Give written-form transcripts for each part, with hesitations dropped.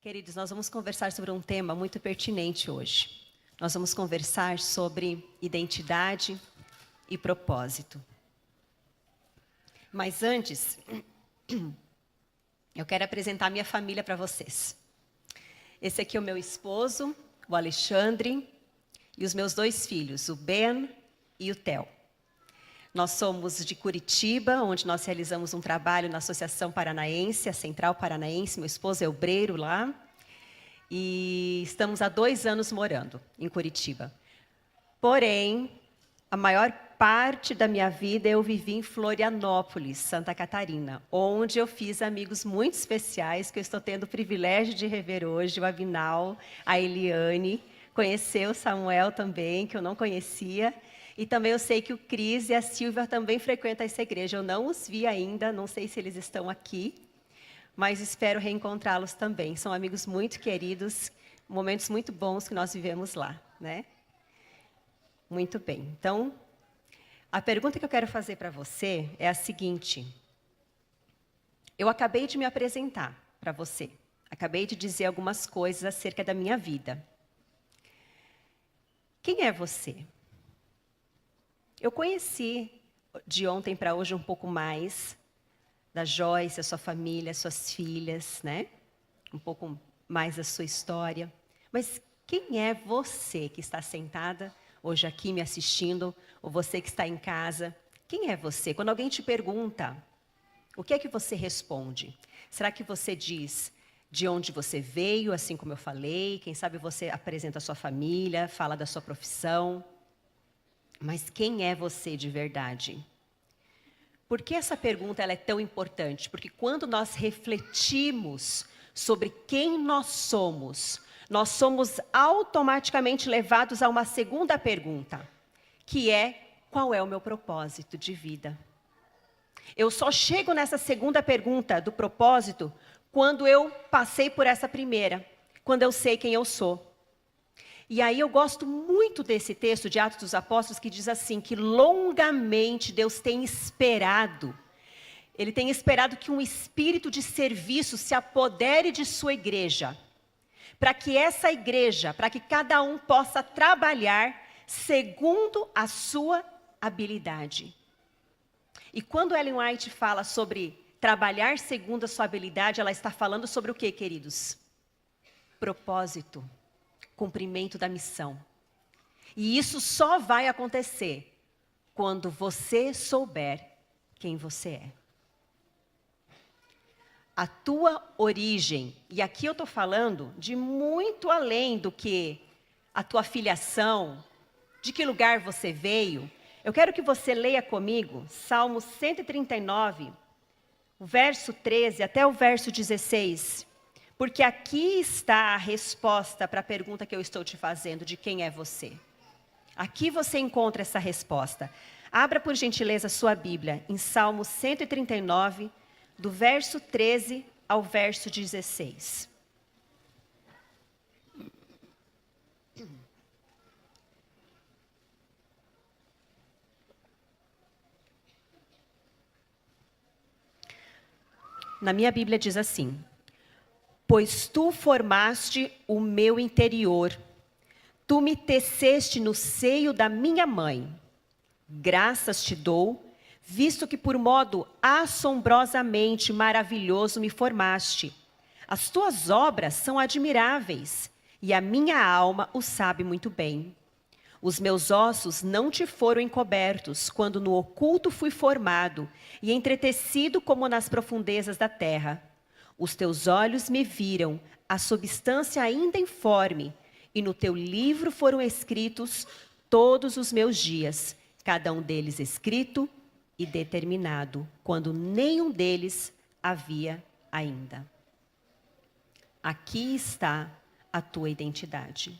Queridos, nós vamos conversar sobre um tema muito pertinente hoje. Nós vamos conversar sobre identidade e propósito. Mas antes, eu quero apresentar minha família para vocês. Esse aqui é o meu esposo, o Alexandre, e os meus dois filhos, o Ben e o Theo. Nós somos de Curitiba, onde nós realizamos um trabalho na Associação Paranaense, a Central Paranaense. Meu esposo é obreiro lá. E estamos há 2 anos morando em Curitiba. Porém, a maior parte da minha vida eu vivi em Florianópolis, Santa Catarina, onde eu fiz amigos muito especiais, que eu estou tendo o privilégio de rever hoje, o Abinal, a Eliane, conhecer o Samuel também, que eu não conhecia. E também eu sei que o Cris e a Silvia também frequentam essa igreja. Eu não os vi ainda, não sei se eles estão aqui, mas espero reencontrá-los também. São amigos muito queridos, momentos muito bons que nós vivemos lá, né? Muito bem. Então, a pergunta que eu quero fazer para você é a seguinte. Eu acabei de me apresentar para você. Acabei de dizer algumas coisas acerca da minha vida. Quem é você? Eu conheci de ontem para hoje um pouco mais da Joyce, a sua família, suas filhas, né? Um pouco mais da sua história. Mas quem é você que está sentada hoje aqui me assistindo, ou você que está em casa? Quem é você? Quando alguém te pergunta, o que é que você responde? Será que você diz de onde você veio, assim como eu falei? Quem sabe você apresenta a sua família, fala da sua profissão? Mas quem é você de verdade? Por que essa pergunta ela é tão importante? Porque quando nós refletimos sobre quem nós somos automaticamente levados a uma segunda pergunta, que é: qual é o meu propósito de vida? Eu só chego nessa segunda pergunta do propósito quando eu passei por essa primeira, quando eu sei quem eu sou. E aí eu gosto muito desse texto de Atos dos Apóstolos, que diz assim, que longamente Deus tem esperado. Ele tem esperado que um espírito de serviço se apodere de sua igreja. Para que essa igreja, para que cada um possa trabalhar segundo a sua habilidade. E quando Ellen White fala sobre trabalhar segundo a sua habilidade, ela está falando sobre o quê, queridos? Propósito. Cumprimento da missão. E isso só vai acontecer quando você souber quem você é. A tua origem, e aqui eu estou falando de muito além do que a tua filiação, de que lugar você veio. Eu quero que você leia comigo Salmo 139, o verso 13 até o verso 16. Porque aqui está a resposta para a pergunta que eu estou te fazendo, de quem é você. Aqui você encontra essa resposta. Abra, por gentileza, sua Bíblia em Salmo 139, do verso 13 ao verso 16. Na minha Bíblia diz assim: pois tu formaste o meu interior, tu me teceste no seio da minha mãe. Graças te dou, visto que por modo assombrosamente maravilhoso me formaste. As tuas obras são admiráveis, e a minha alma o sabe muito bem. Os meus ossos não te foram encobertos, quando no oculto fui formado, e entretecido como nas profundezas da terra. Os teus olhos me viram, a substância ainda informe, e no teu livro foram escritos todos os meus dias, cada um deles escrito e determinado, quando nenhum deles havia ainda. Aqui está a tua identidade.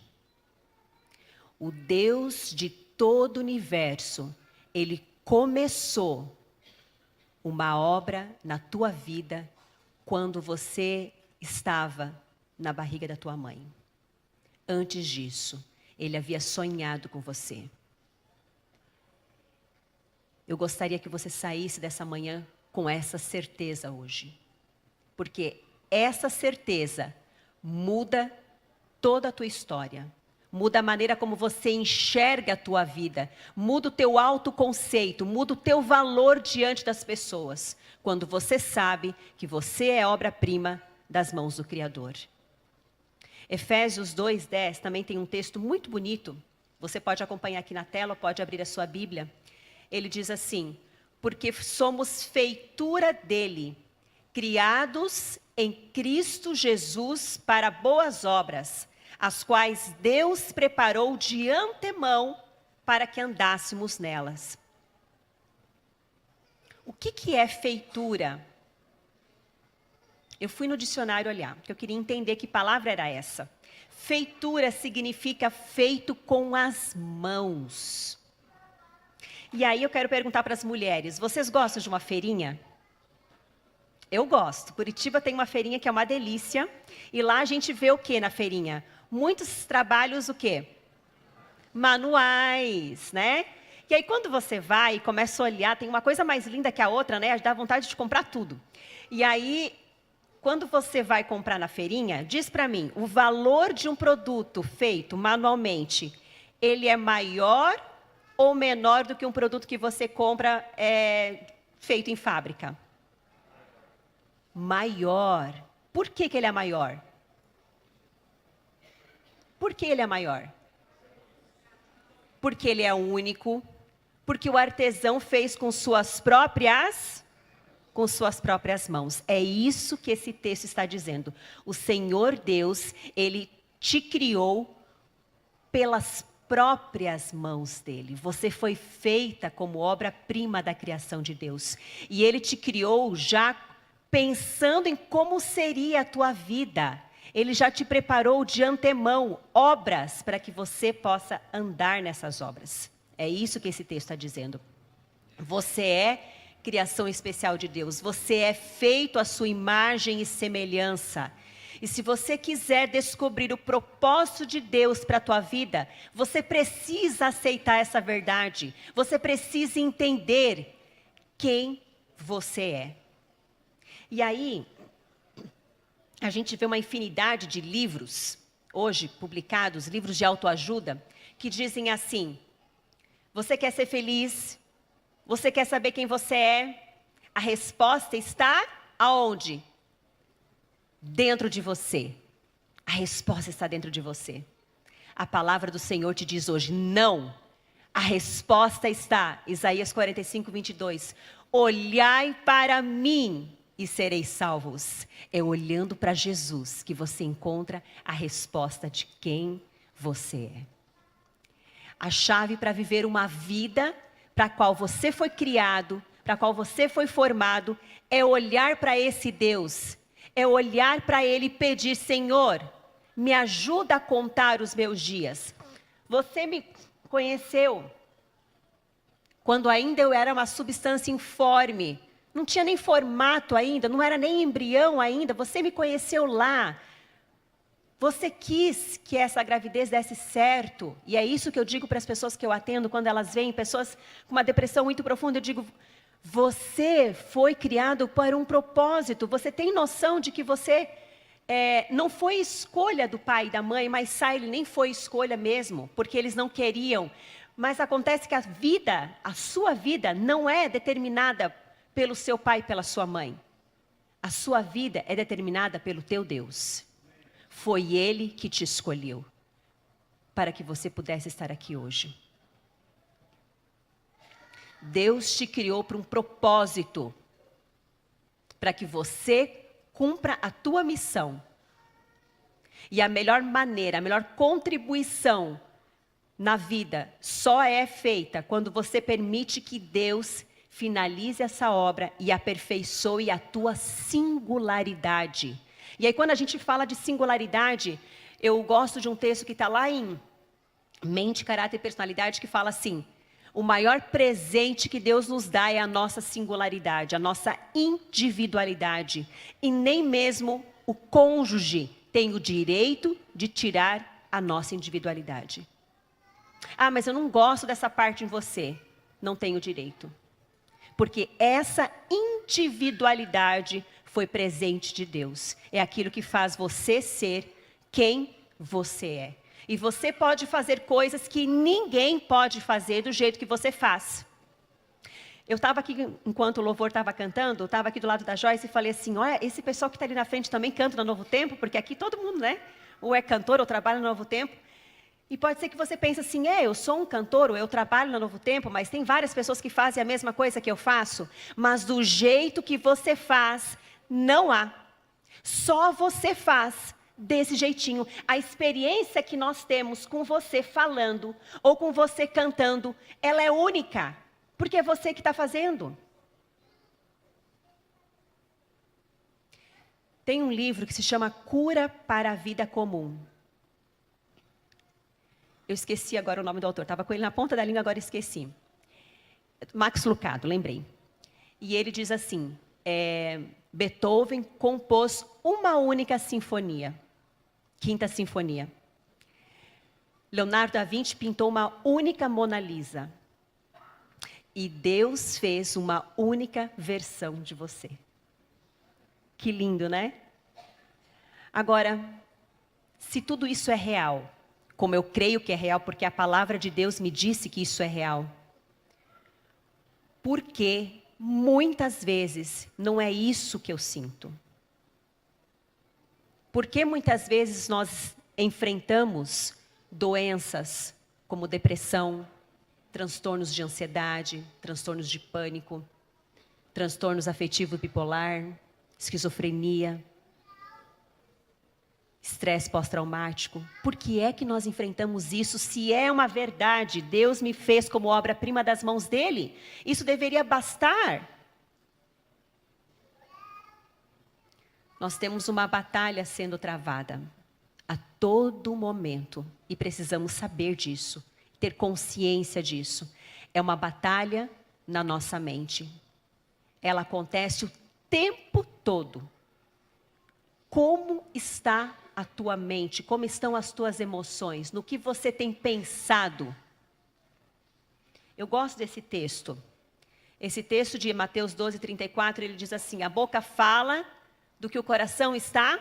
O Deus de todo o universo, Ele começou uma obra na tua vida quando você estava na barriga da tua mãe. Antes disso, Ele havia sonhado com você. Eu gostaria que você saísse dessa manhã com essa certeza hoje. Porque essa certeza muda toda a tua história. Muda a maneira como você enxerga a tua vida. Muda o teu autoconceito. Muda o teu valor diante das pessoas. Quando você sabe que você é obra-prima das mãos do Criador. Efésios 2:10 também tem um texto muito bonito. Você pode acompanhar aqui na tela, ou pode abrir a sua Bíblia. Ele diz assim: porque somos feitura dele, criados em Cristo Jesus para boas obras, as quais Deus preparou de antemão para que andássemos nelas. O que é feitura? Eu fui no dicionário olhar, porque eu queria entender que palavra era essa. Feitura significa feito com as mãos. E aí eu quero perguntar para as mulheres, vocês gostam de uma feirinha? Eu gosto. Curitiba tem uma feirinha que é uma delícia. E lá a gente vê o que na feirinha? Muitos trabalhos, o quê? Manuais, né? E aí quando você vai e começa a olhar, tem uma coisa mais linda que a outra, né? Dá vontade de comprar tudo. E aí, quando você vai comprar na feirinha, diz para mim, o valor de um produto feito manualmente, ele é maior ou menor do que um produto que você compra feito em fábrica? Maior. Por que ele é maior? Por que ele é maior? Porque ele é único, porque o artesão fez com suas próprias mãos. É isso que esse texto está dizendo. O Senhor Deus, Ele te criou pelas próprias mãos dele. Você foi feita como obra-prima da criação de Deus. E Ele te criou já pensando em como seria a tua vida. Ele já te preparou de antemão obras para que você possa andar nessas obras. É isso que esse texto está dizendo. Você é criação especial de Deus. Você é feito à sua imagem e semelhança. E se você quiser descobrir o propósito de Deus para a tua vida, você precisa aceitar essa verdade. Você precisa entender quem você é. E aí, a gente vê uma infinidade de livros, hoje publicados, livros de autoajuda, que dizem assim: você quer ser feliz? Você quer saber quem você é? A resposta está aonde? Dentro de você. A resposta está dentro de você. A palavra do Senhor te diz hoje, não. A resposta está, Isaías 45:22. Olhai para mim e sereis salvos. É olhando para Jesus que você encontra a resposta de quem você é. A chave para viver uma vida para a qual você foi criado, para a qual você foi formado, é olhar para esse Deus, é olhar para Ele e pedir, Senhor, me ajuda a contar os meus dias. Você me conheceu quando ainda eu era uma substância informe, não tinha nem formato ainda, não era nem embrião ainda, você me conheceu lá. Você quis que essa gravidez desse certo, e é isso que eu digo para as pessoas que eu atendo, quando elas vêm, pessoas com uma depressão muito profunda, eu digo, você foi criado para um propósito, você tem noção de que você não foi escolha do pai e da mãe, mas Saile nem foi escolha mesmo, porque eles não queriam, mas acontece que a sua vida não é determinada pelo seu pai e pela sua mãe, a sua vida é determinada pelo teu Deus. Foi Ele que te escolheu para que você pudesse estar aqui hoje. Deus te criou para um propósito, para que você cumpra a tua missão. E a melhor maneira, a melhor contribuição na vida só é feita quando você permite que Deus finalize essa obra e aperfeiçoe a tua singularidade. E aí quando a gente fala de singularidade, eu gosto de um texto que está lá em Mente, Caráter e Personalidade, que fala assim: o maior presente que Deus nos dá é a nossa singularidade, a nossa individualidade. E nem mesmo o cônjuge tem o direito de tirar a nossa individualidade. Ah, mas eu não gosto dessa parte em você. Não tem o direito. Porque essa individualidade foi presente de Deus. É aquilo que faz você ser quem você é. E você pode fazer coisas que ninguém pode fazer do jeito que você faz. Eu estava aqui, enquanto o louvor estava cantando, estava aqui do lado da Joyce e falei assim, olha, esse pessoal que está ali na frente também canta no Novo Tempo, porque aqui todo mundo, né? Ou é cantor ou trabalha no Novo Tempo. E pode ser que você pense assim, eu sou um cantor, ou eu trabalho no Novo Tempo, mas tem várias pessoas que fazem a mesma coisa que eu faço. Mas do jeito que você faz, não há. Só você faz desse jeitinho. A experiência que nós temos com você falando, ou com você cantando, ela é única. Porque é você que está fazendo. Tem um livro que se chama Cura para a Vida Comum. Eu esqueci agora o nome do autor. Estava com ele na ponta da língua, agora esqueci. Max Lucado, lembrei. E ele diz assim, Beethoven compôs uma única sinfonia. Quinta Sinfonia. Leonardo da Vinci pintou uma única Mona Lisa. E Deus fez uma única versão de você. Que lindo, né? Agora, se tudo isso é real, como eu creio que é real, porque a palavra de Deus me disse que isso é real, por que muitas vezes não é isso que eu sinto? Por que muitas vezes nós enfrentamos doenças como depressão, transtornos de ansiedade, transtornos de pânico, transtornos afetivos bipolar, esquizofrenia, estresse pós-traumático? Por que é que nós enfrentamos isso? Se é uma verdade, Deus me fez como obra-prima das mãos dele, isso deveria bastar. Nós temos uma batalha sendo travada a todo momento e precisamos saber disso, ter consciência disso. É uma batalha na nossa mente. Ela acontece o tempo todo. Como está a tua mente? Como estão as tuas emoções? No que você tem pensado? Eu gosto desse texto. Esse texto de Mateus 12:34, ele diz assim, a boca fala do que o coração está.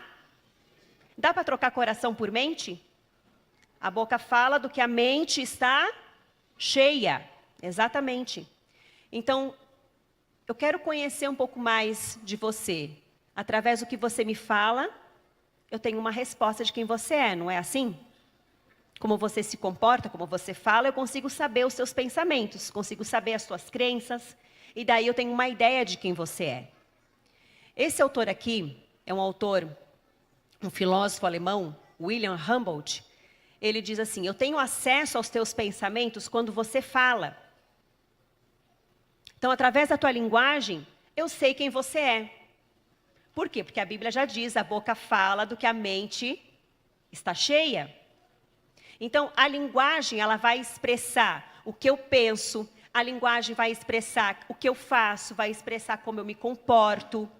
Dá para trocar coração por mente? A boca fala do que a mente está cheia. Exatamente. Então, eu quero conhecer um pouco mais de você. Através do que você me fala, eu tenho uma resposta de quem você é, não é assim? Como você se comporta, como você fala, eu consigo saber os seus pensamentos, consigo saber as suas crenças, e daí eu tenho uma ideia de quem você é. Esse autor aqui é um autor, um filósofo alemão, Wilhelm Humboldt. Ele diz assim, eu tenho acesso aos teus pensamentos quando você fala. Então, através da tua linguagem, eu sei quem você é. Por quê? Porque a Bíblia já diz, a boca fala do que a mente está cheia. Então, a linguagem, ela vai expressar o que eu penso, a linguagem vai expressar o que eu faço, vai expressar como eu me comporto.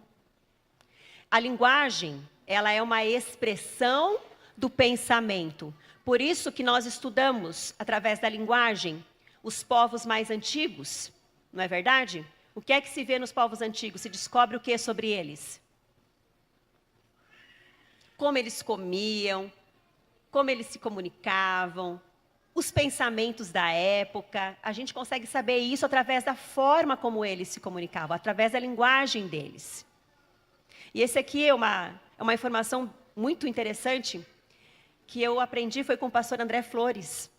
A linguagem, ela é uma expressão do pensamento. Por isso que nós estudamos, através da linguagem, os povos mais antigos, não é verdade? O que é que se vê nos povos antigos? Se descobre o que sobre eles? Como eles comiam, como eles se comunicavam, os pensamentos da época. A gente consegue saber isso através da forma como eles se comunicavam, através da linguagem deles. E esse aqui é uma informação muito interessante que eu aprendi, foi com o pastor André Flores.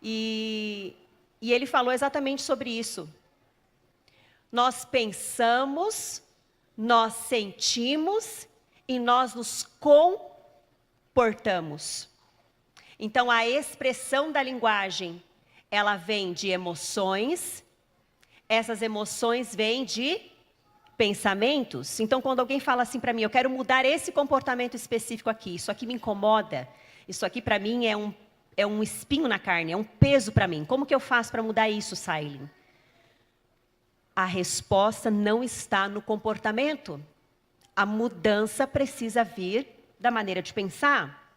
E ele falou exatamente sobre isso. Nós pensamos, nós sentimos e nós nos comportamos. Então, a expressão da linguagem, ela vem de emoções, essas emoções vêm de pensamentos. Então, quando alguém fala assim para mim, eu quero mudar esse comportamento específico aqui, isso aqui me incomoda, isso aqui para mim é um espinho na carne, é um peso para mim. Como que eu faço para mudar isso, Sailin? A resposta não está no comportamento. A mudança precisa vir da maneira de pensar.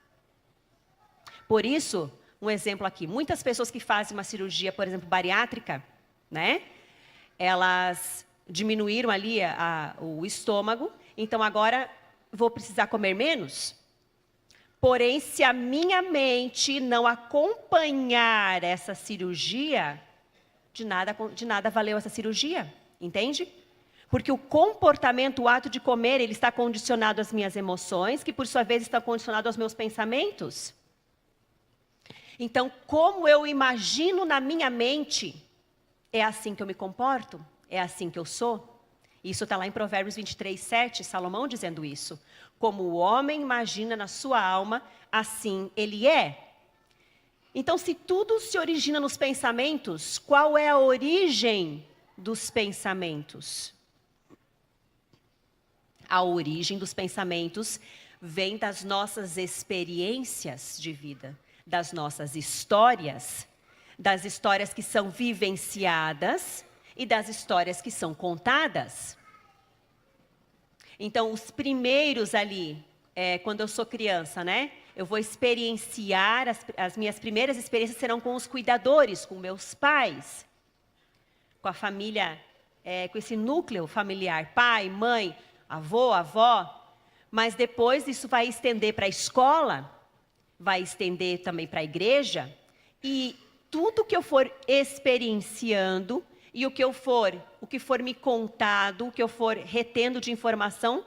Por isso, um exemplo aqui, muitas pessoas que fazem uma cirurgia, por exemplo, bariátrica, né? Elas diminuíram ali o estômago, então agora vou precisar comer menos? Porém, se a minha mente não acompanhar essa cirurgia, de nada valeu essa cirurgia, entende? Porque o comportamento, o ato de comer, ele está condicionado às minhas emoções, que por sua vez estão condicionados aos meus pensamentos. Então, como eu imagino na minha mente, é assim que eu me comporto? É assim que eu sou? Isso está lá em Provérbios 23:7, Salomão dizendo isso. Como o homem imagina na sua alma, assim ele é. Então, se tudo se origina nos pensamentos, qual é a origem dos pensamentos? A origem dos pensamentos vem das nossas experiências de vida, das nossas histórias, das histórias que são vivenciadas e das histórias que são contadas. Então, os primeiros ali, quando eu sou criança, né? Eu vou experienciar, as minhas primeiras experiências serão com os cuidadores, com meus pais, com a família, com esse núcleo familiar, pai, mãe, avô, avó. Mas depois isso vai estender para a escola, vai estender também para a igreja, e tudo que eu for experienciando, e o que for me contado, o que eu for retendo de informação,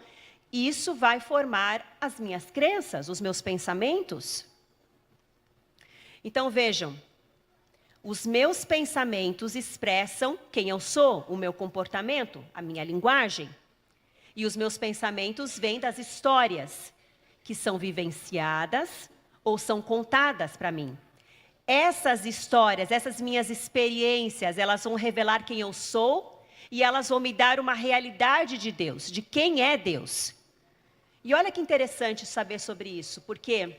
isso vai formar as minhas crenças, os meus pensamentos. Então vejam, os meus pensamentos expressam quem eu sou, o meu comportamento, a minha linguagem. E os meus pensamentos vêm das histórias que são vivenciadas ou são contadas para mim. Essas histórias, essas minhas experiências, elas vão revelar quem eu sou e elas vão me dar uma realidade de Deus, de quem é Deus. E olha que interessante saber sobre isso, porque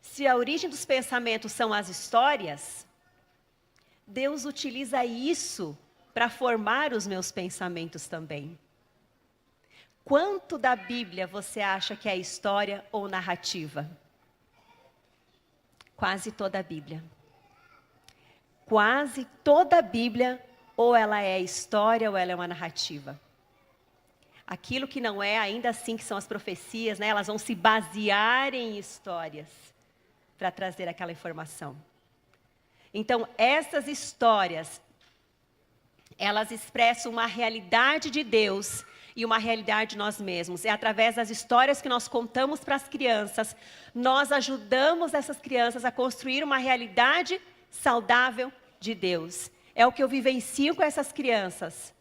se a origem dos pensamentos são as histórias, Deus utiliza isso para formar os meus pensamentos também. Quanto da Bíblia você acha que é história ou narrativa? Quase toda a Bíblia. Quase toda a Bíblia, ou ela é história ou ela é uma narrativa. Aquilo que não é, ainda assim, que são as profecias, né? Elas vão se basear em histórias para trazer aquela informação. Então, essas histórias, elas expressam uma realidade de Deus e uma realidade de nós mesmos. É através das histórias que nós contamos para as crianças, nós ajudamos essas crianças a construir uma realidade saudável de Deus. É o que eu vivencio com essas crianças.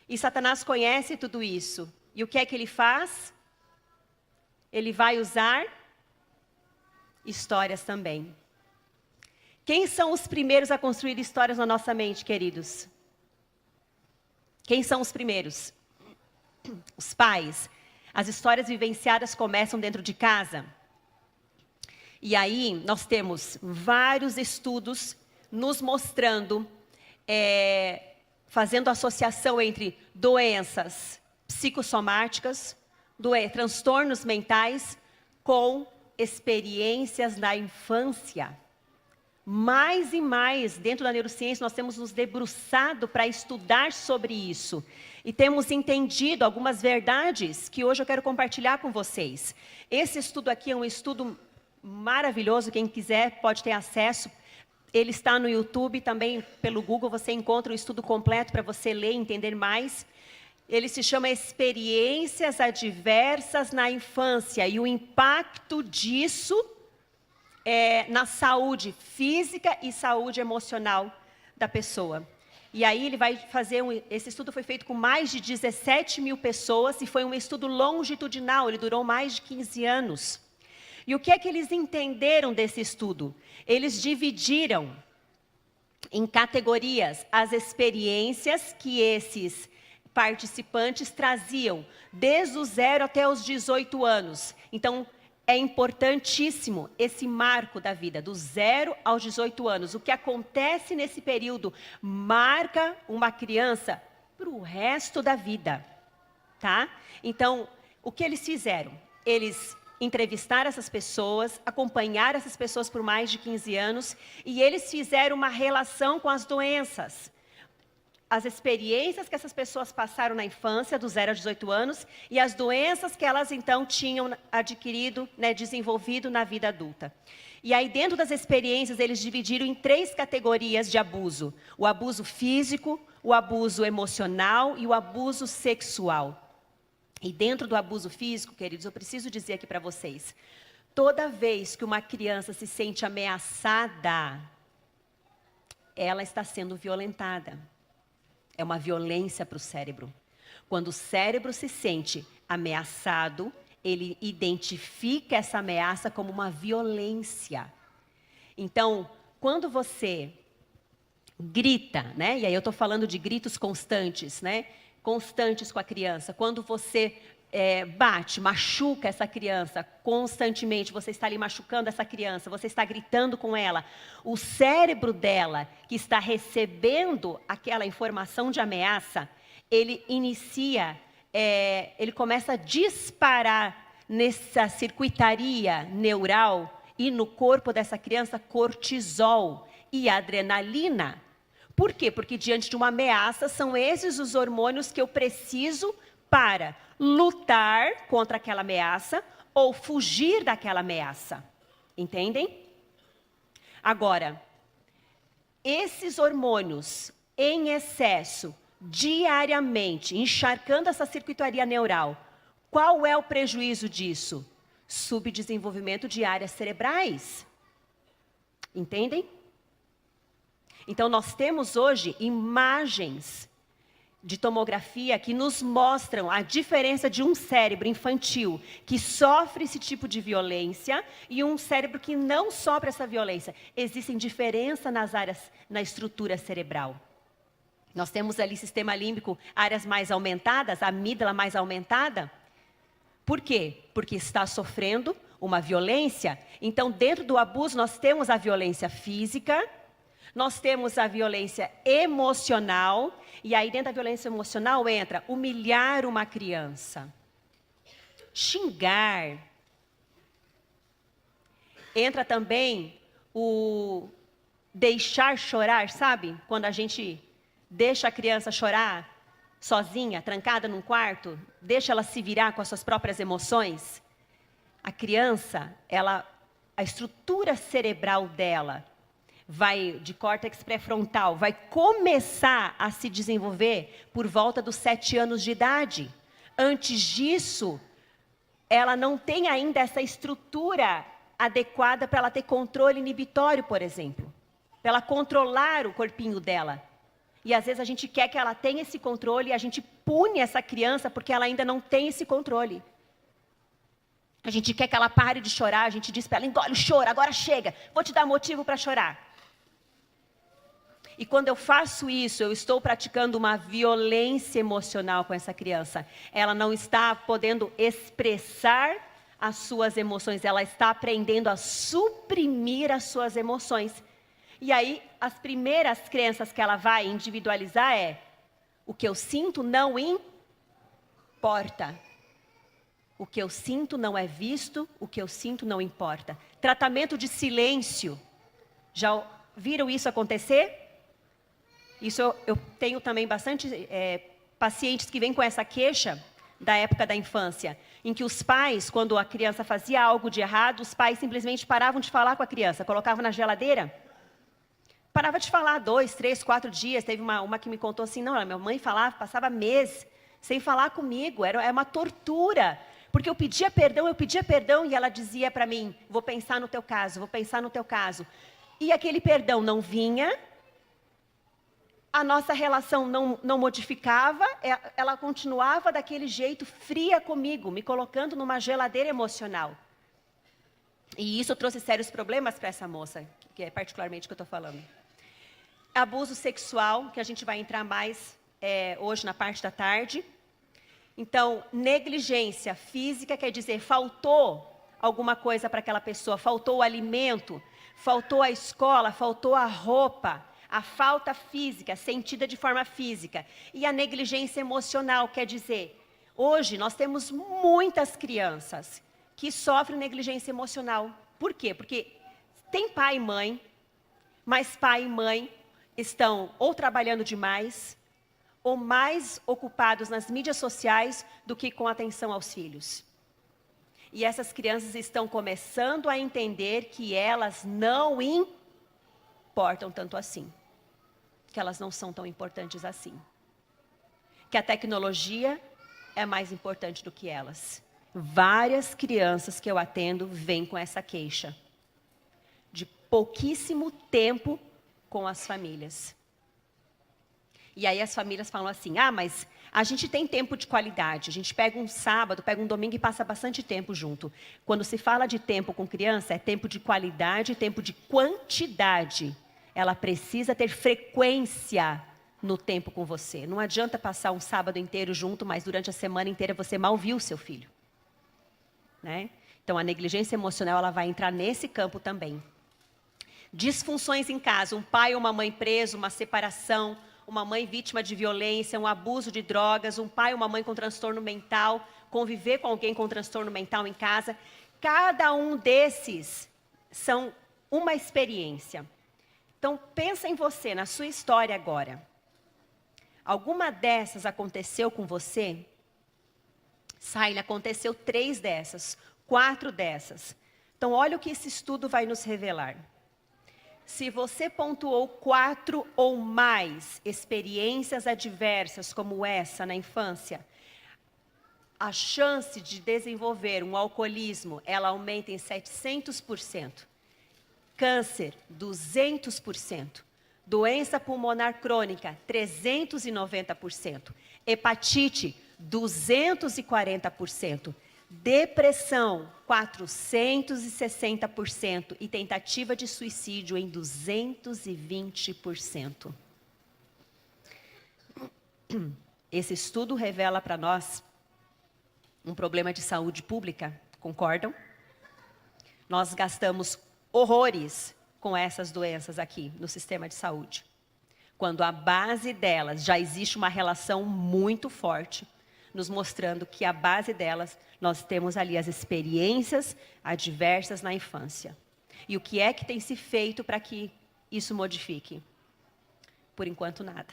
E Satanás conhece tudo isso. E o que é que ele faz? Ele vai usar histórias também. Quem são os primeiros a construir histórias na nossa mente, queridos? Quem são os primeiros? Os pais. As histórias vivenciadas começam dentro de casa. E aí nós temos vários estudos nos mostrando, fazendo associação entre doenças psicossomáticas, transtornos mentais, com experiências na infância. Mais e mais, dentro da neurociência, nós temos nos debruçado para estudar sobre isso. E temos entendido algumas verdades que hoje eu quero compartilhar com vocês. Esse estudo aqui é um estudo maravilhoso, quem quiser pode ter acesso. Ele está no YouTube, também pelo Google, você encontra o estudo completo para você ler e entender mais. Ele se chama Experiências Adversas na Infância e o impacto disso na saúde física e saúde emocional da pessoa. E aí ele vai fazer, esse estudo foi feito com mais de 17 mil pessoas e foi um estudo longitudinal, ele durou mais de 15 anos. E o que é que eles entenderam desse estudo? Eles dividiram em categorias as experiências que esses participantes traziam, desde os 0 até os 18 anos. Então, é importantíssimo esse marco da vida, do 0 aos 18 anos. O que acontece nesse período marca uma criança para o resto da vida, tá? Então, o que eles fizeram? Eles entrevistaram essas pessoas, acompanharam essas pessoas por mais de 15 anos, e eles fizeram uma relação com as doenças. as experiências que essas pessoas passaram na infância, dos 0 a 18 anos, e as doenças que elas então tinham adquirido, né, desenvolvido na vida adulta. E aí, dentro das experiências, eles dividiram em 3 categorias de abuso: o abuso físico, o abuso emocional e o abuso sexual. E dentro do abuso físico, queridos, eu preciso dizer aqui para vocês, toda vez que uma criança se sente ameaçada, ela está sendo violentada. É uma violência para o cérebro. Quando o cérebro se sente ameaçado, ele identifica essa ameaça como uma violência. Então, quando você grita, né? E aí eu estou falando de gritos constantes, né? Constantes com a criança. Quando você bate, machuca essa criança constantemente, você está ali machucando essa criança, você está gritando com ela, o cérebro dela, que está recebendo aquela informação de ameaça, ele inicia, ele começa a disparar nessa circuitaria neural e no corpo dessa criança cortisol e adrenalina. Por quê? Porque diante de uma ameaça, são esses os hormônios que eu preciso para lutar contra aquela ameaça ou fugir daquela ameaça. Entendem? Agora, esses hormônios em excesso, diariamente, encharcando essa circuitaria neural, qual é o prejuízo disso? Subdesenvolvimento de áreas cerebrais. Entendem? Então, nós temos hoje imagens de tomografia que nos mostram a diferença de um cérebro infantil que sofre esse tipo de violência e um cérebro que não sofre essa violência. Existem diferenças nas áreas, na estrutura cerebral. Nós temos ali sistema límbico, áreas mais aumentadas, a amígdala mais aumentada. Por quê? Porque está sofrendo uma violência. Então, dentro do abuso, nós temos a violência física, nós temos a violência emocional, e aí dentro da violência emocional entra humilhar uma criança, xingar. Entra também o deixar chorar, sabe? Quando a gente deixa a criança chorar sozinha, trancada num quarto, deixa ela se virar com as suas próprias emoções. A criança, a estrutura cerebral dela, de córtex pré-frontal, vai começar a se desenvolver por volta dos 7 anos de idade. Antes disso, ela não tem ainda essa estrutura adequada para ela ter controle inibitório, por exemplo. Para ela controlar o corpinho dela. E às vezes a gente quer que ela tenha esse controle e a gente pune essa criança porque ela ainda não tem esse controle. A gente quer que ela pare de chorar, a gente diz para ela, engole o choro, agora chega, vou te dar motivo para chorar. E quando eu faço isso, eu estou praticando uma violência emocional com essa criança. Ela não está podendo expressar as suas emoções, ela está aprendendo a suprimir as suas emoções. E aí, as primeiras crenças que ela vai individualizar o que eu sinto não importa. O que eu sinto não é visto, o que eu sinto não importa. Tratamento de silêncio. Já viram isso acontecer? Isso eu tenho também bastante pacientes que vêm com essa queixa da época da infância, em que os pais, quando a criança fazia algo de errado, os pais simplesmente paravam de falar com a criança, colocavam na geladeira, parava de falar 2, 3, 4 dias. Teve uma que me contou assim, não, minha mãe falava, passava meses sem falar comigo, era uma tortura, porque eu pedia perdão e ela dizia para mim, vou pensar no teu caso, vou pensar no teu caso. E aquele perdão não vinha, a nossa relação não modificava, ela continuava daquele jeito fria comigo, me colocando numa geladeira emocional. E isso trouxe sérios problemas para essa moça, que é particularmente o que eu estou falando. Abuso sexual, que a gente vai entrar mais hoje na parte da tarde. Então, negligência física quer dizer, faltou alguma coisa para aquela pessoa, faltou o alimento, faltou a escola, faltou a roupa. A falta física, sentida de forma física. E a negligência emocional, quer dizer, hoje nós temos muitas crianças que sofrem negligência emocional. Por quê? Porque tem pai e mãe, mas pai e mãe estão ou trabalhando demais, ou mais ocupados nas mídias sociais do que com atenção aos filhos. E essas crianças estão começando a entender que elas não importam tanto assim. Que elas não são tão importantes assim. Que a tecnologia é mais importante do que elas. Várias crianças que eu atendo vêm com essa queixa. De pouquíssimo tempo com as famílias. E aí as famílias falam assim, mas a gente tem tempo de qualidade, a gente pega um sábado, pega um domingo e passa bastante tempo junto. Quando se fala de tempo com criança, é tempo de qualidade, tempo de quantidade. Ela precisa ter frequência no tempo com você. Não adianta passar um sábado inteiro junto, mas durante a semana inteira você mal viu o seu filho. Né? Então a negligência emocional ela vai entrar nesse campo também. Disfunções em casa, um pai ou uma mãe preso, uma separação, uma mãe vítima de violência, um abuso de drogas, um pai ou uma mãe com transtorno mental, conviver com alguém com transtorno mental em casa. Cada um desses são uma experiência. Então, pensa em você, na sua história agora. Alguma dessas aconteceu com você? Saile, aconteceu 3 dessas, 4 dessas. Então, olha o que esse estudo vai nos revelar. Se você pontuou 4 ou mais experiências adversas como essa na infância, a chance de desenvolver um alcoolismo, ela aumenta em 700%. Câncer, 200%. Doença pulmonar crônica, 390%. Hepatite, 240%. Depressão, 460%. E tentativa de suicídio em 220%. Esse estudo revela para nós um problema de saúde pública, concordam? Nós gastamos horrores com essas doenças aqui no sistema de saúde. Quando a base delas já existe uma relação muito forte, nos mostrando que a base delas, nós temos ali as experiências adversas na infância. E o que é que tem se feito para que isso modifique? Por enquanto, nada.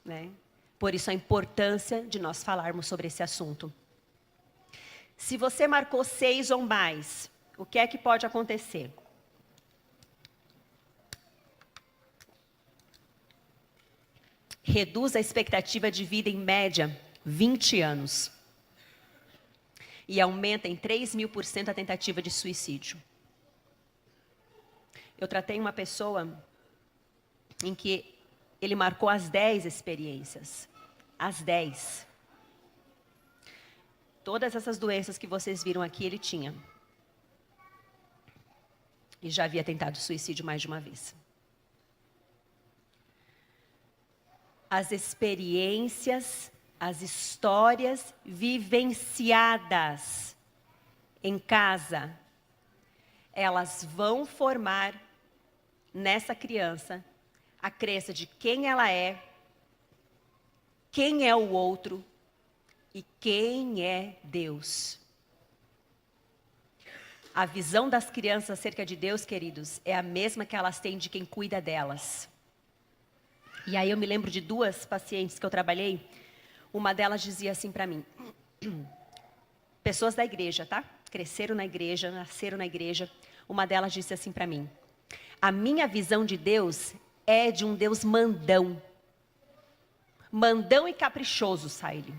Né? Por isso a importância de nós falarmos sobre esse assunto. Se você marcou 6 ou mais, o que é que pode acontecer? Reduz a expectativa de vida em média 20 anos. E aumenta em 3.000% a tentativa de suicídio. Eu tratei uma pessoa em que ele marcou as 10 experiências. As 10. Todas essas doenças que vocês viram aqui, ele tinha. E já havia tentado suicídio mais de uma vez. As experiências, as histórias vivenciadas em casa, elas vão formar nessa criança a crença de quem ela é, quem é o outro e quem é Deus. A visão das crianças acerca de Deus, queridos, é a mesma que elas têm de quem cuida delas. E aí eu me lembro de 2 pacientes que eu trabalhei. Uma delas dizia assim para mim, pessoas da igreja, tá? Cresceram na igreja, nasceram na igreja. Uma delas disse assim para mim, a minha visão de Deus é de um Deus mandão. Mandão e caprichoso, Saile.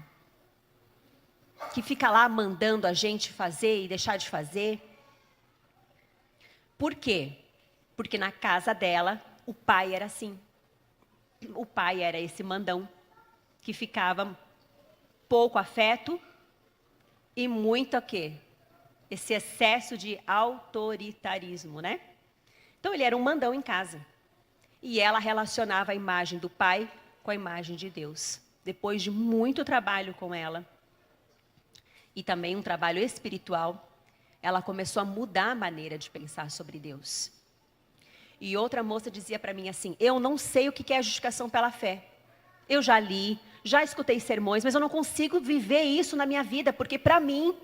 Que fica lá mandando a gente fazer e deixar de fazer. Por quê? Porque na casa dela, o pai era assim. O pai era esse mandão, que ficava pouco afeto e muito o quê? Esse excesso de autoritarismo, né? Então ele era um mandão em casa. E ela relacionava a imagem do pai com a imagem de Deus. Depois de muito trabalho com ela, e também um trabalho espiritual, ela começou a mudar a maneira de pensar sobre Deus. E outra moça dizia para mim assim, eu não sei o que é a justificação pela fé. Eu já li, já escutei sermões, mas eu não consigo viver isso na minha vida, porque para mim,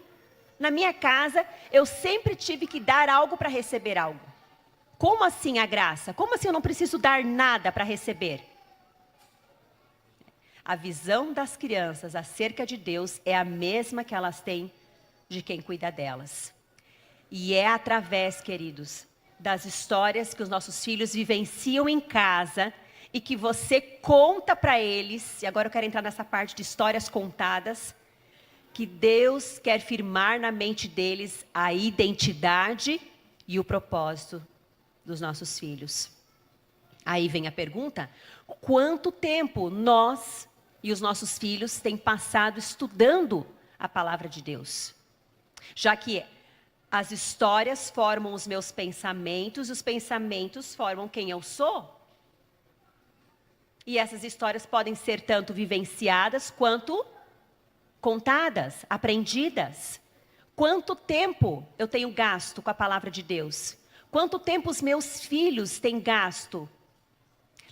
na minha casa, eu sempre tive que dar algo para receber algo. Como assim a graça? Como assim eu não preciso dar nada para receber? A visão das crianças acerca de Deus é a mesma que elas têm de quem cuida delas. E é através, queridos, das histórias que os nossos filhos vivenciam em casa e que você conta para eles, e agora eu quero entrar nessa parte de histórias contadas, que Deus quer firmar na mente deles a identidade e o propósito dos nossos filhos. Aí vem a pergunta: quanto tempo nós e os nossos filhos têm passado estudando a palavra de Deus? Já que as histórias formam os meus pensamentos, os pensamentos formam quem eu sou. E essas histórias podem ser tanto vivenciadas quanto contadas, aprendidas. Quanto tempo eu tenho gasto com a palavra de Deus? Quanto tempo os meus filhos têm gasto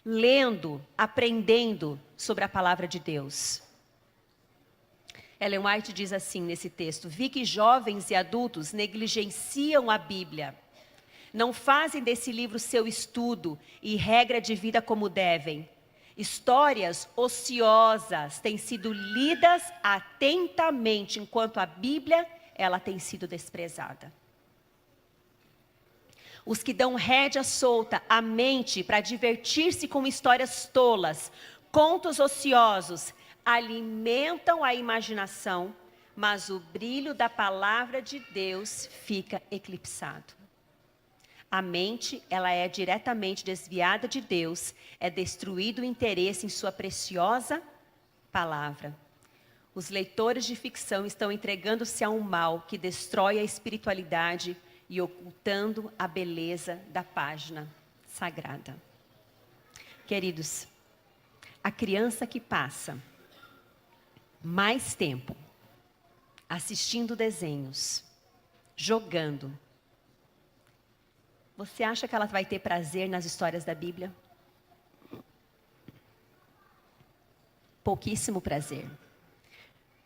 lendo, aprendendo sobre a palavra de Deus? Ellen White diz assim nesse texto: vi que jovens e adultos negligenciam a Bíblia. Não fazem desse livro seu estudo e regra de vida como devem. Histórias ociosas têm sido lidas atentamente, enquanto a Bíblia, ela tem sido desprezada. Os que dão rédea solta à mente para divertir-se com histórias tolas, contos ociosos, alimentam a imaginação, mas o brilho da palavra de Deus fica eclipsado. A mente, ela é diretamente desviada de Deus, é destruído o interesse em sua preciosa palavra. Os leitores de ficção estão entregando-se a um mal que destrói a espiritualidade e ocultando a beleza da página sagrada. Queridos, a criança que passa mais tempo assistindo desenhos, jogando, você acha que ela vai ter prazer nas histórias da Bíblia? Pouquíssimo prazer.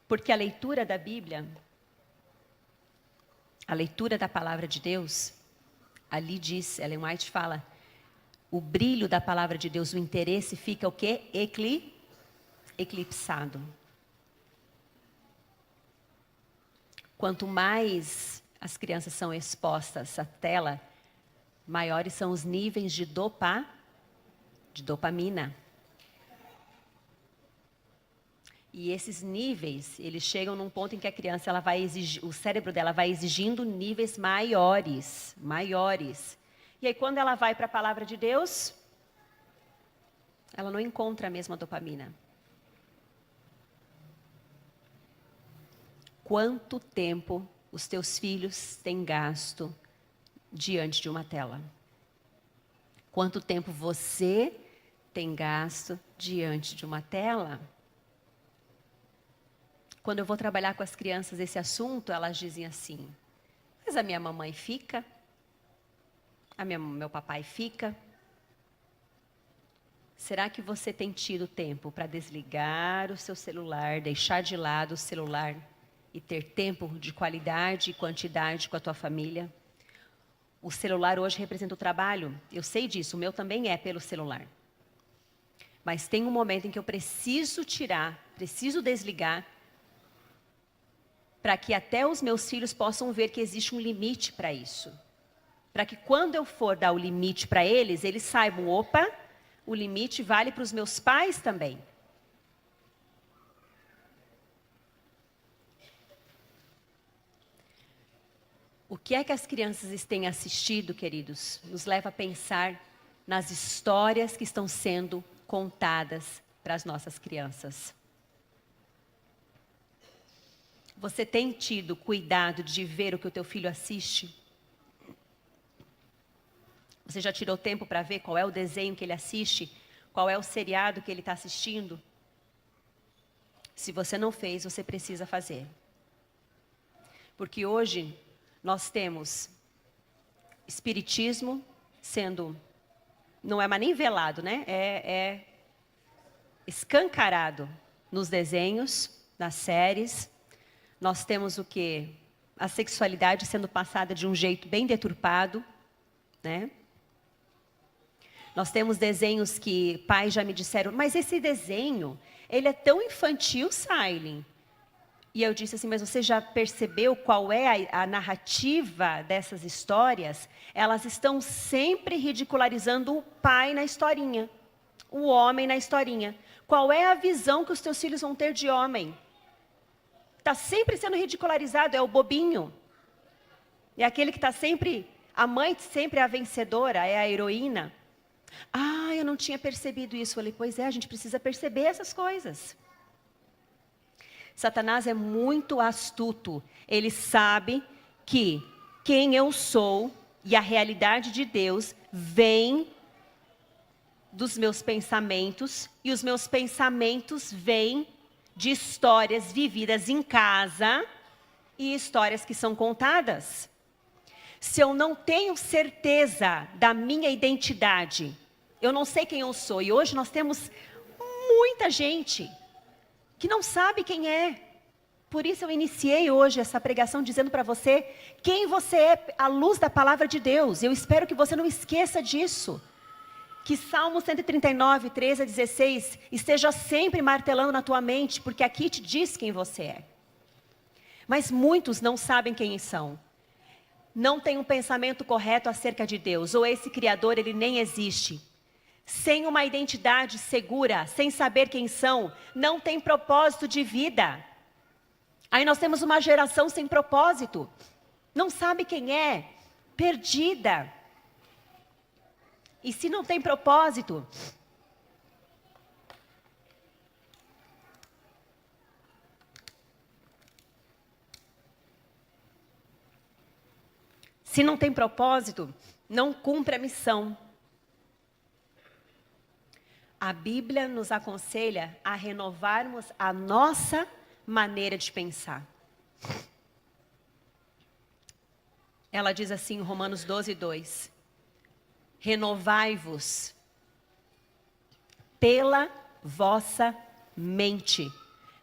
Porque a leitura da Bíblia, a leitura da palavra de Deus, ali diz, Ellen White fala, o brilho da palavra de Deus, o interesse fica o quê? Eclipsado. Quanto mais as crianças são expostas à tela, maiores são os níveis de dopamina. E esses níveis, eles chegam num ponto em que a criança, ela vai exigir, o cérebro dela vai exigindo níveis maiores. E aí, quando ela vai para a palavra de Deus, ela não encontra a mesma dopamina. Quanto tempo os teus filhos têm gasto diante de uma tela? Quanto tempo você tem gasto diante de uma tela? Quando eu vou trabalhar com as crianças esse assunto, elas dizem assim: mas a minha mamãe fica, meu papai fica. Será que você tem tido tempo para desligar o seu celular, deixar de lado o celular e ter tempo de qualidade e quantidade com a tua família? O celular hoje representa o trabalho, eu sei disso, o meu também é pelo celular. Mas tem um momento em que eu preciso tirar, preciso desligar, para que até os meus filhos possam ver que existe um limite para isso. Para que quando eu for dar o limite para eles, eles saibam, opa, o limite vale para os meus pais também. O que é que as crianças têm assistido, queridos, nos leva a pensar nas histórias que estão sendo contadas para as nossas crianças. Você tem tido cuidado de ver o que o teu filho assiste? Você já tirou tempo para ver qual é o desenho que ele assiste? Qual é o seriado que ele está assistindo? Se você não fez, você precisa fazer. Porque hoje nós temos espiritismo sendo, não é mais nem velado, né? É escancarado nos desenhos, nas séries. Nós temos o quê? A sexualidade sendo passada de um jeito bem deturpado, né? Nós temos desenhos que pais já me disseram, mas esse desenho, ele é tão infantil, Sailin. E eu disse assim, mas você já percebeu qual é a narrativa dessas histórias? Elas estão sempre ridicularizando o pai na historinha, o homem na historinha. Qual é a visão que os teus filhos vão ter de homem? Está sempre sendo ridicularizado, é o bobinho. É aquele que está sempre, a mãe sempre é a vencedora, é a heroína. Ah, eu não tinha percebido isso. Eu falei, pois é, a gente precisa perceber essas coisas. Satanás é muito astuto. Ele sabe que quem eu sou e a realidade de Deus vem dos meus pensamentos, e os meus pensamentos vêm de histórias vividas em casa e histórias que são contadas. Se eu não tenho certeza da minha identidade, eu não sei quem eu sou, e hoje nós temos muita gente que não sabe quem é. Por isso eu iniciei hoje essa pregação dizendo para você quem você é à luz da palavra de Deus. Eu espero que você não esqueça disso. Que Salmo 139, 13 a 16 esteja sempre martelando na tua mente, porque aqui te diz quem você é. Mas muitos não sabem quem são. Não têm um pensamento correto acerca de Deus, ou esse Criador, ele nem existe. Sem uma identidade segura, sem saber quem são, não tem propósito de vida. Aí nós temos uma geração sem propósito, não sabe quem é, perdida. E se não tem propósito, não cumpre a missão. A Bíblia nos aconselha a renovarmos a nossa maneira de pensar. Ela diz assim em Romanos 12, 2. Renovai-vos pela vossa mente,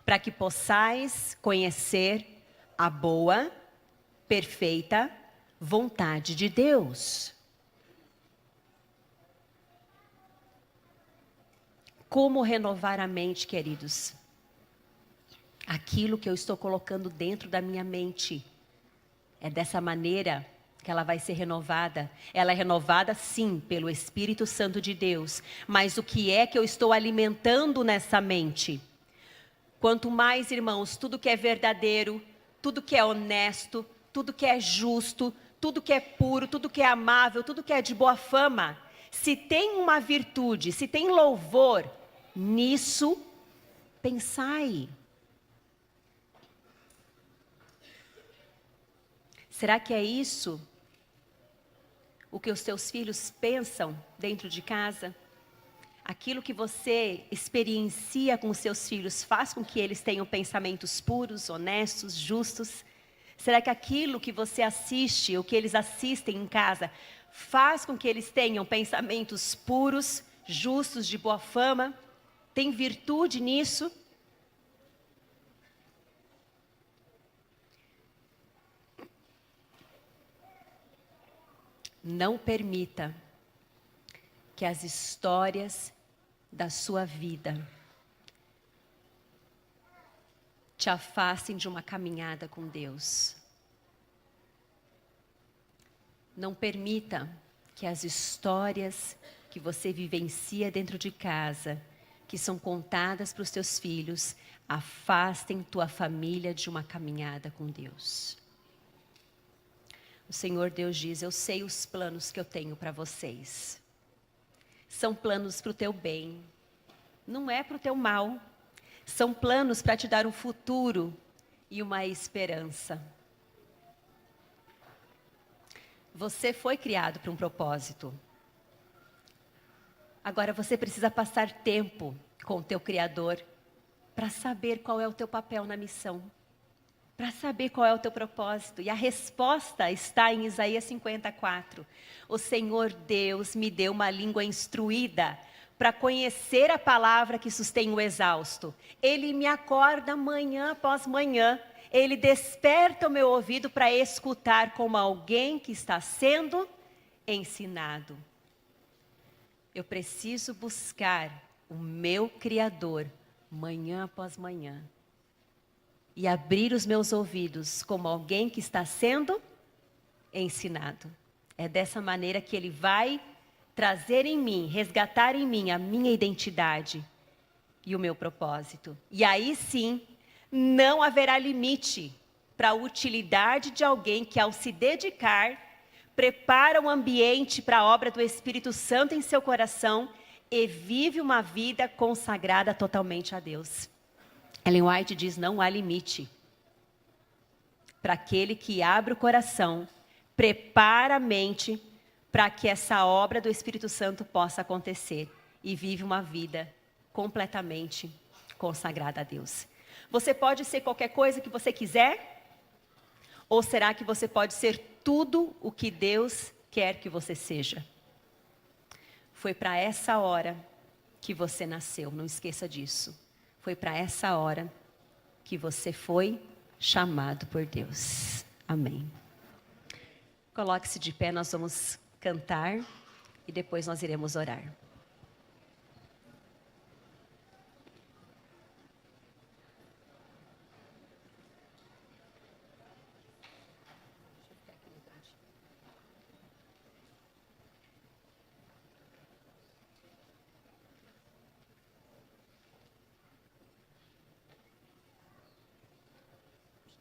para que possais conhecer a boa, perfeita vontade de Deus. Como renovar a mente, queridos? Aquilo que eu estou colocando dentro da minha mente. É dessa maneira que ela vai ser renovada. Ela é renovada, sim, pelo Espírito Santo de Deus. Mas o que é que eu estou alimentando nessa mente? Quanto mais, irmãos, tudo que é verdadeiro, tudo que é honesto, tudo que é justo, tudo que é puro, tudo que é amável, tudo que é de boa fama, se tem uma virtude, se tem louvor, nisso pensai. Será que é isso o que os teus filhos pensam dentro de casa? Aquilo que você experiencia com os seus filhos faz com que eles tenham pensamentos puros, honestos, justos? Será que aquilo que você assiste, o que eles assistem em casa, faz com que eles tenham pensamentos puros, justos, de boa fama? Tem virtude nisso? Não permita que as histórias da sua vida te afastem de uma caminhada com Deus. Não permita que as histórias que você vivencia dentro de casa, que são contadas para os teus filhos, afastem tua família de uma caminhada com Deus. O Senhor Deus diz, eu sei os planos que eu tenho para vocês. São planos para o teu bem, não é para o teu mal. São planos para te dar um futuro e uma esperança. Você foi criado para um propósito. Agora você precisa passar tempo com o teu Criador para saber qual é o teu papel na missão. Para saber qual é o teu propósito. E a resposta está em Isaías 54. O Senhor Deus me deu uma língua instruída para conhecer a palavra que sustém o exausto. Ele me acorda manhã após manhã. Ele desperta o meu ouvido para escutar como alguém que está sendo ensinado. Eu preciso buscar o meu Criador manhã após manhã. E abrir os meus ouvidos como alguém que está sendo ensinado. É dessa maneira que Ele vai trazer em mim, resgatar em mim a minha identidade e o meu propósito. E aí sim, não haverá limite para a utilidade de alguém que, ao se dedicar, prepara um ambiente para a obra do Espírito Santo em seu coração e vive uma vida consagrada totalmente a Deus. Ellen White diz: não há limite para aquele que abre o coração, prepara a mente para que essa obra do Espírito Santo possa acontecer e vive uma vida completamente consagrada a Deus. Você pode ser qualquer coisa que você quiser? Ou será que você pode ser tudo o que Deus quer que você seja? Foi para essa hora que você nasceu, não esqueça disso. Foi para essa hora que você foi chamado por Deus. Amém. Coloque-se de pé, nós vamos cantar e depois nós iremos orar.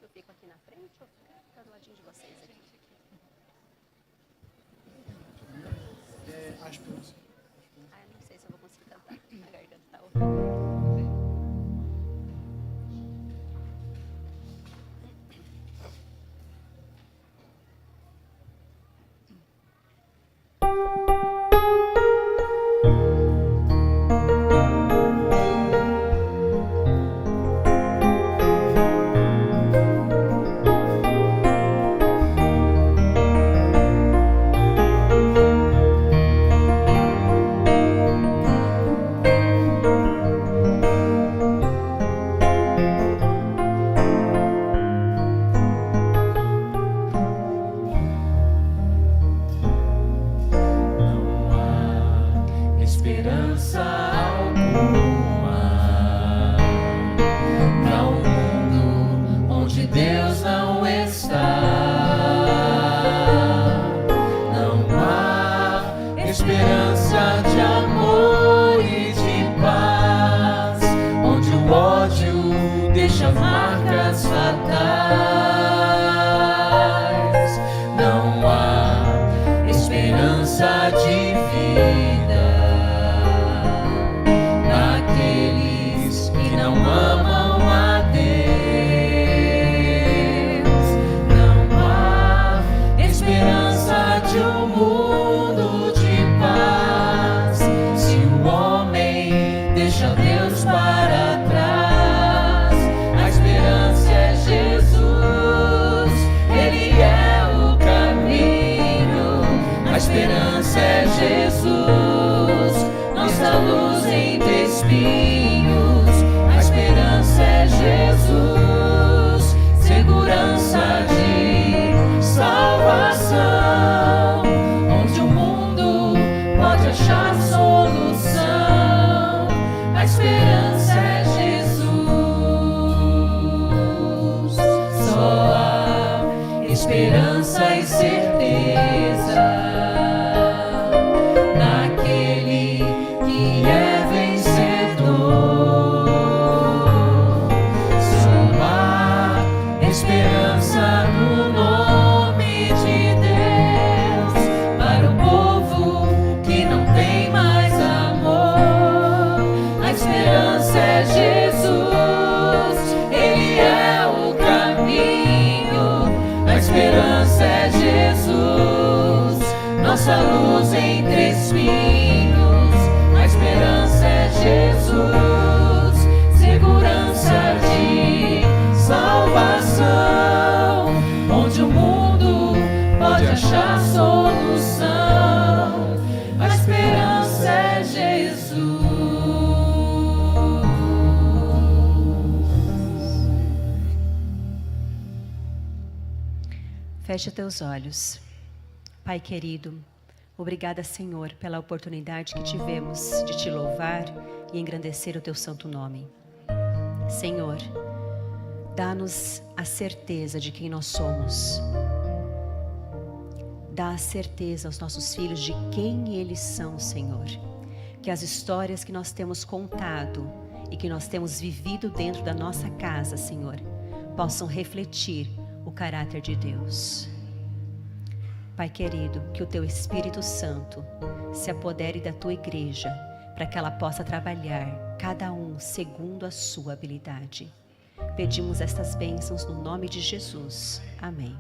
Eu fico aqui na frente ou fica do ladinho de vocês aqui? Acho que não. Eu não sei se eu vou conseguir cantar. A garganta está horrível. Feche teus olhos. Pai querido, Obrigada, Senhor, pela oportunidade que tivemos de te louvar e engrandecer o teu santo nome. Senhor, dá-nos a certeza de quem nós somos. Dá a certeza aos nossos filhos de quem eles são, Senhor. Que as histórias que nós temos contado e que nós temos vivido dentro da nossa casa, Senhor, possam refletir o caráter de Deus. Pai querido, que o teu Espírito Santo se apodere da tua igreja para que ela possa trabalhar, cada um segundo a sua habilidade. Pedimos estas bênçãos no nome de Jesus. Amém.